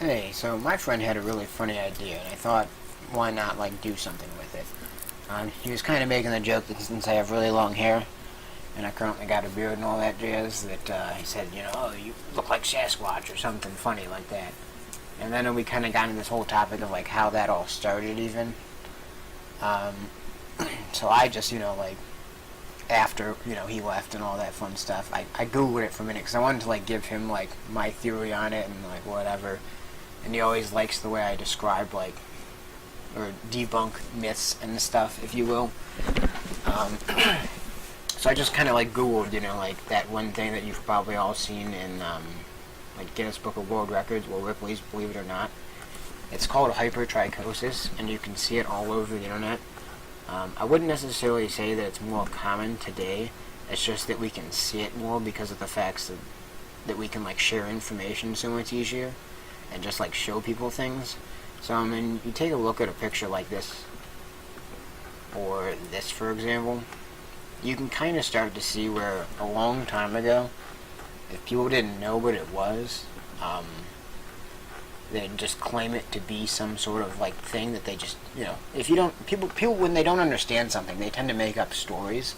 Hey, so my friend had a really funny idea, and I thought, why not, like, do something with it? He was kind of making the joke that since I have really long hair, and I currently got a beard and all that jazz, that he said, oh, you look like Sasquatch or something funny like that. And then we kind of got into this whole topic of, like, how that all started even. Um, so I just, like, after, he left and all that fun stuff, I Googled it for a minute, because I wanted to, like, give him, like, my theory on it and, like, whatever. And he always likes the way I describe, like, or debunk myths and stuff, if you will. So I just kind of, like, Googled, like, that one thing that you've probably all seen in, like, Guinness Book of World Records, or Ripley's, believe it or not. It's called hypertrichosis, and you can see it all over the internet. I wouldn't necessarily say that it's more common today. It's just that we can see it more because of the facts that we can, like, share information so much easier and just, like, show people things. So, I mean, you take a look at a picture like this, or this, for example, you can kind of start to see where a long time ago, if people didn't know what it was, they'd just claim it to be some sort of, like, thing that they just, if you don't, people when they don't understand something, they tend to make up stories,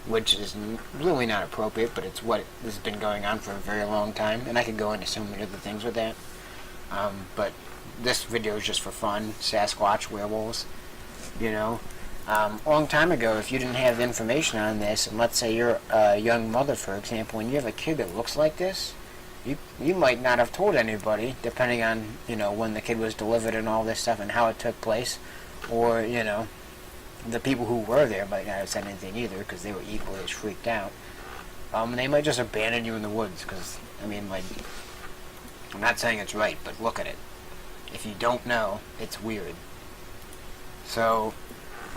which is really not appropriate, but it's what has been going on for a very long time, and I could go into so many other things with that. But this video is just for fun. Sasquatch, werewolves, long time ago, if you didn't have information on this, and let's say you're a young mother, for example, and you have a kid that looks like this, you might not have told anybody, depending on, when the kid was delivered and all this stuff and how it took place, or, the people who were there might not have said anything either, because they were equally as freaked out. And they might just abandon you in the woods, because, I mean, like, I'm not saying it's right, but look at it. If you don't know, it's weird. So,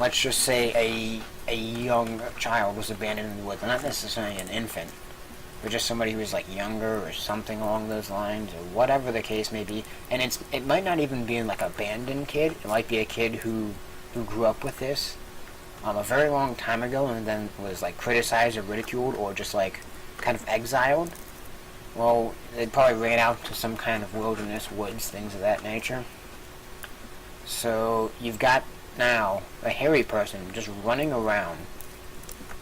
let's just say a young child was abandoned in the woods, not necessarily an infant, but just somebody who was, like, younger or something along those lines, or whatever the case may be. And it might not even be like an abandoned kid. It might be a kid who grew up with this a very long time ago, and then was, like, criticized or ridiculed or just, like, kind of exiled. Well, they probably ran out to some kind of wilderness, woods, things of that nature. So you've got now a hairy person just running around,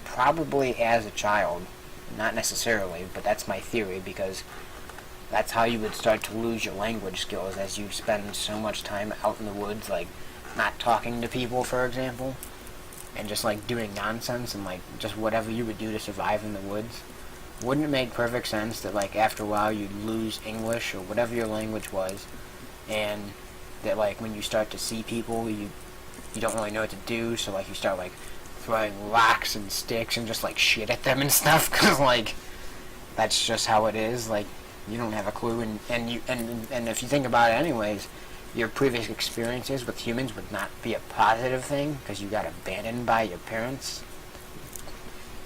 probably as a child. Not necessarily, but that's my theory, because that's how you would start to lose your language skills as you spend so much time out in the woods, like, not talking to people, for example, and just, like, doing nonsense and, like, just whatever you would do to survive in the woods. Wouldn't it make perfect sense that, like, after a while you'd lose English or whatever your language was, and that, like, when you start to see people, you don't really know what to do, so, like, you start, like, throwing rocks and sticks and just, like, shit at them and stuff, because, like, that's just how it is. Like, you don't have a clue, and if you think about it anyways, your previous experiences with humans would not be a positive thing, because you got abandoned by your parents,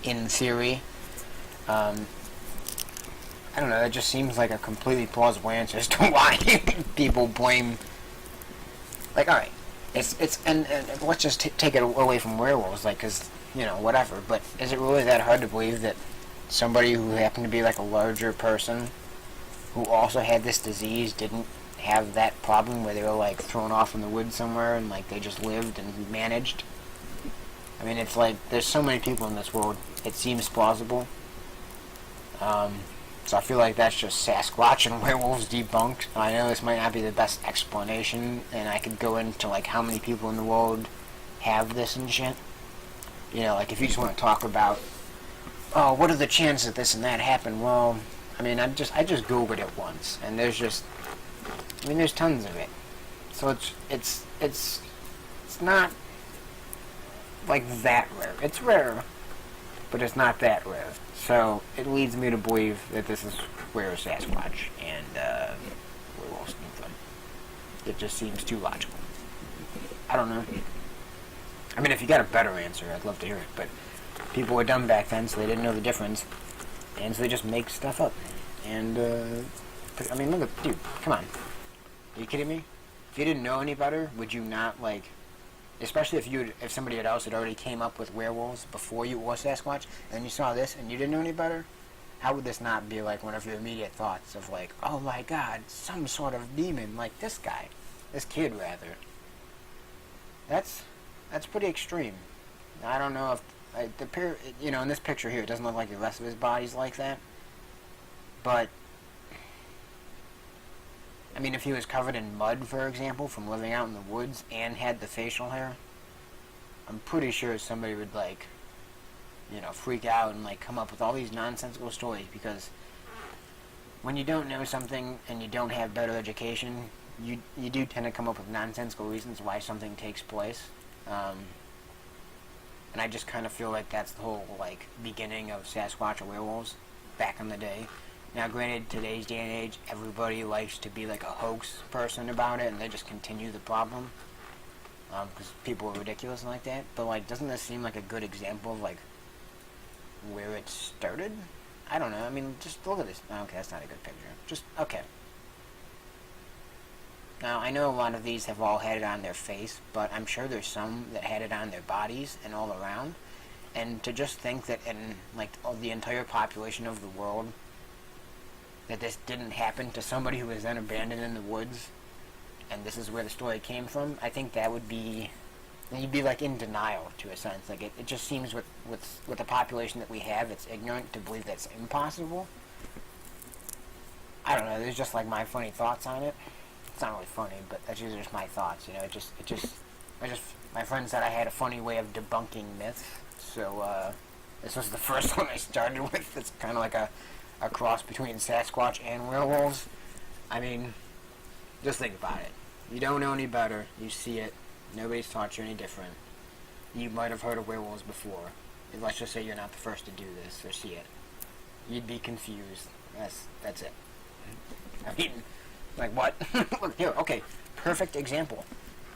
in theory. I don't know, that just seems like a completely plausible answer as to why people blame, like, alright, and let's just take it away from werewolves, like, because, whatever, but is it really that hard to believe that somebody who happened to be, like, a larger person, who also had this disease, didn't have that problem where they were, like, thrown off in the woods somewhere, and, like, they just lived and managed? I mean, it's like, there's so many people in this world, it seems plausible. So I feel like that's just Sasquatch and werewolves debunked. I know this might not be the best explanation, and I could go into, like, how many people in the world have this and shit. Like, if you just want to talk about, oh, what are the chances that this and that happen? Well, I mean, I just Googled it once, and there's tons of it. So it's not, like, that rare. It's rare, but it's not that rare. So it leads me to believe that this is where Sasquatch and werewolves came from. It just seems too logical. I don't know. I mean, if you got a better answer, I'd love to hear it. But people were dumb back then, so they didn't know the difference, and so they just make stuff up. And I mean, look at, dude, come on. Are you kidding me? If you didn't know any better, would you not, like, especially if somebody else had already came up with werewolves before you or Sasquatch, and you saw this and you didn't know any better, how would this not be like one of your immediate thoughts of like, oh my god, some sort of demon like this guy, this kid rather. That's pretty extreme. I don't know if in this picture here, it doesn't look like the rest of his body's like that. But I mean, if he was covered in mud, for example, from living out in the woods and had the facial hair, I'm pretty sure somebody would like, freak out and like come up with all these nonsensical stories, because when you don't know something and you don't have better education, you do tend to come up with nonsensical reasons why something takes place. And I just kind of feel like that's the whole like beginning of Sasquatch or werewolves back in the day. Now, granted, today's day and age, everybody likes to be like a hoax person about it, and they just continue the problem because people are ridiculous and like that. But like, doesn't this seem like a good example of like where it started? I don't know. I mean, just look at this. Okay, that's not a good picture. Just okay. Now, I know a lot of these have all had it on their face, but I'm sure there's some that had it on their bodies and all around. And to just think that in like the entire population of the world, that this didn't happen to somebody who was then abandoned in the woods, and this is where the story came from, I think that would be, you'd be like in denial to a sense. Like it just seems with the population that we have, it's ignorant to believe that's impossible. I don't know, there's just like my funny thoughts on it. It's not really funny, but that's usually just my thoughts, my friend said I had a funny way of debunking myths, so this was the first one I started with. It's kind of like a cross between Sasquatch and werewolves. I mean, just think about it. You don't know any better. You see it. Nobody's taught you any different. You might have heard of werewolves before. Let's just say you're not the first to do this or see it. You'd be confused. That's it. I mean, like what? Look here. Okay, perfect example.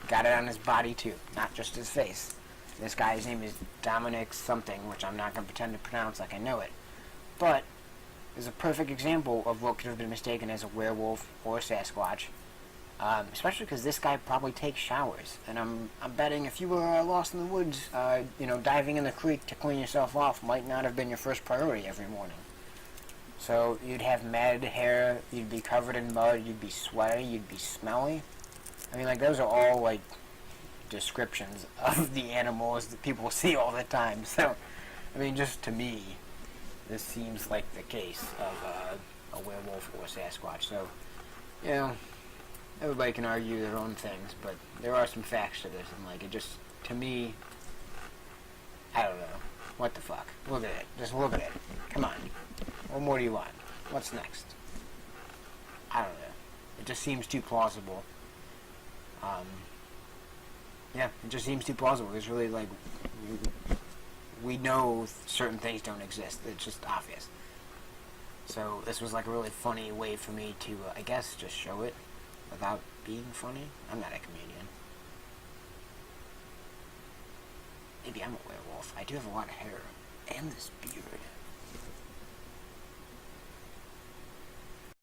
Got it on his body too, not just his face. This guy's name is Dominic something, which I'm not going to pretend to pronounce like I know it. But is a perfect example of what could have been mistaken as a werewolf or a Sasquatch, especially because this guy probably takes showers, and I'm betting if you were lost in the woods, diving in the creek to clean yourself off might not have been your first priority every morning. So you'd have matted hair, you'd be covered in mud, you'd be sweaty, you'd be smelly. I mean, like, those are all like descriptions of the animals that people see all the time. So, I mean, just to me, this seems like the case of a werewolf or a Sasquatch. So, everybody can argue their own things, but there are some facts to this, and like, it just, to me, I don't know. What the fuck? Look at it. Just look at it. Come on. What more do you want? What's next? I don't know. It just seems too plausible. It just seems too plausible. There's really, like, we know certain things don't exist. It's just obvious. So this was like a really funny way for me to, I guess, just show it without being funny. I'm not a comedian. Maybe I'm a werewolf. I do have a lot of hair and this beard.